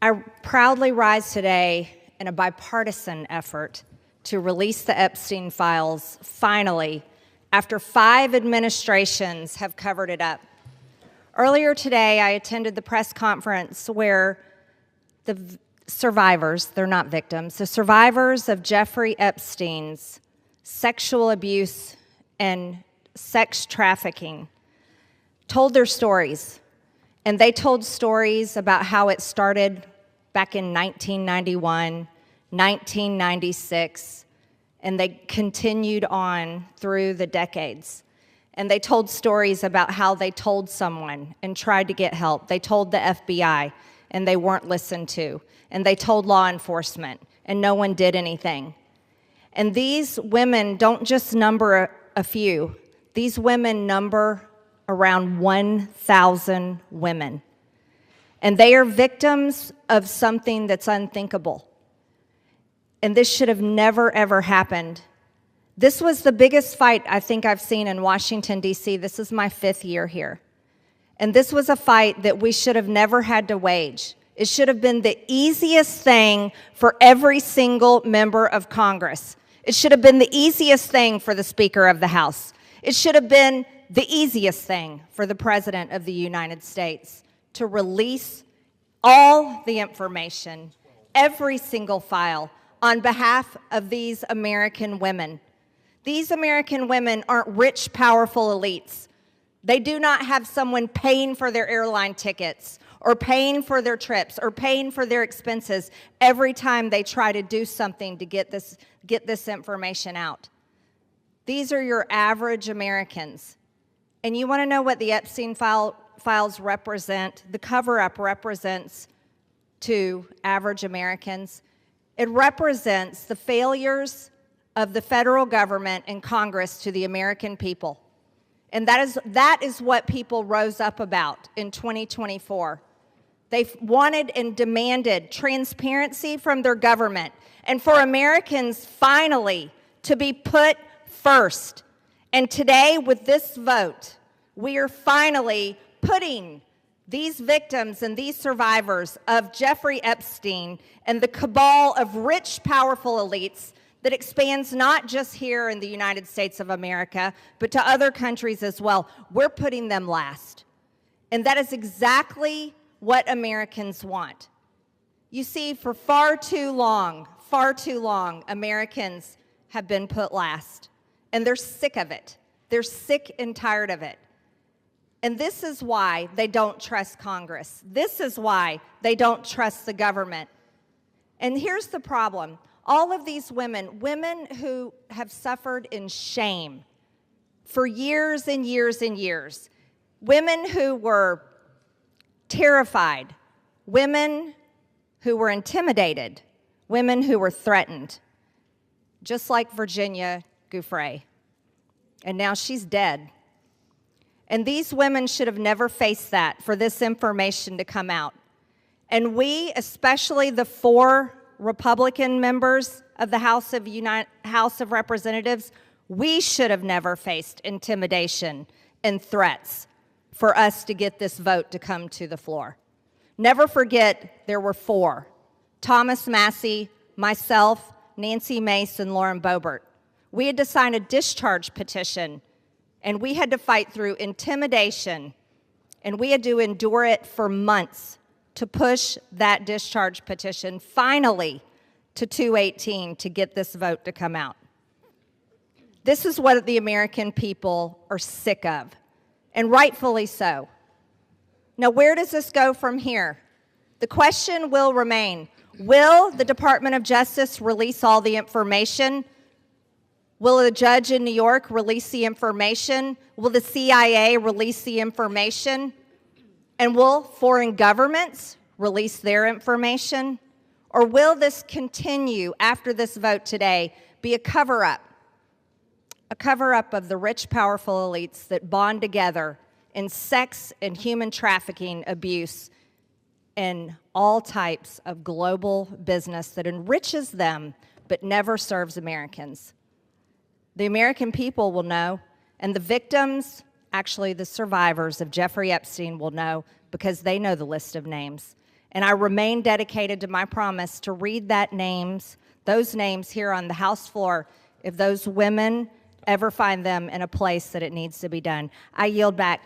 I proudly rise today in a bipartisan effort to release the Epstein files, finally, after 5 administrations have covered it up. Earlier today, I attended the press conference where the survivors, they're not victims, the survivors of Jeffrey Epstein's sexual abuse and sex trafficking told their stories. And they told stories about how it started back in 1991, 1996, and they continued on through the decades. And they told stories about how they told someone and tried to get help. They told the FBI, and they weren't listened to. And they told law enforcement, and no one did anything. And these women don't just number a few. These women number around 1,000 women. And they are victims of something that's unthinkable. And this should have never, ever happened. This was the biggest fight I think I've seen in Washington, D.C. This is my 5th year here. And this was a fight that we should have never had to wage. It should have been the easiest thing for every single member of Congress. It should have been the easiest thing for the Speaker of the House. It should have been the easiest thing for the President of the United States to release all the information, every single file, on behalf of these American women. These American women aren't rich, powerful elites. They do not have someone paying for their airline tickets or paying for their trips or paying for their expenses every time they try to do something to get this information out. These are your average Americans. And you want to know what the Epstein files represent, the cover-up represents to average Americans? It represents the failures of the federal government and Congress to the American people. And that is what people rose up about in 2024. They wanted and demanded transparency from their government and for Americans finally to be put first. And today, with this vote, we are finally putting these victims and these survivors of Jeffrey Epstein and the cabal of rich, powerful elites that expands not just here in the United States of America, but to other countries as well. We're putting them last. And that is exactly what Americans want. You see, for far too long, Americans have been put last. And they're sick of it. They're sick and tired of it. And this is why they don't trust Congress. This is why they don't trust the government. And here's the problem. All of these women who have suffered in shame for years and years and years, women who were terrified, women who were intimidated, women who were threatened, just like Virginia Giuffre. And now she's dead. And these women should have never faced that, for this information to come out. And we, especially the 4 Republican members of the House of Representatives, we should have never faced intimidation and threats for us to get this vote to come to the floor. Never forget, there were 4. Thomas Massie, myself, Nancy Mace, and Lauren Boebert. We had to sign a discharge petition, and we had to fight through intimidation, and we had to endure it for months to push that discharge petition finally to 218 to get this vote to come out. This is what the American people are sick of, and rightfully so. Now, where does this go from here? The question will remain, will the Department of Justice release all the information? Will a judge in New York release the information? Will the CIA release the information? And will foreign governments release their information? Or will this continue after this vote today be a cover-up of the rich, powerful elites that bond together in sex and human trafficking abuse and all types of global business that enriches them but never serves Americans? The American people will know, and the victims, actually the survivors of Jeffrey Epstein, will know, because they know the list of names. And I remain dedicated to my promise to read those names here on the House floor if those women ever find them in a place that it needs to be done. I yield back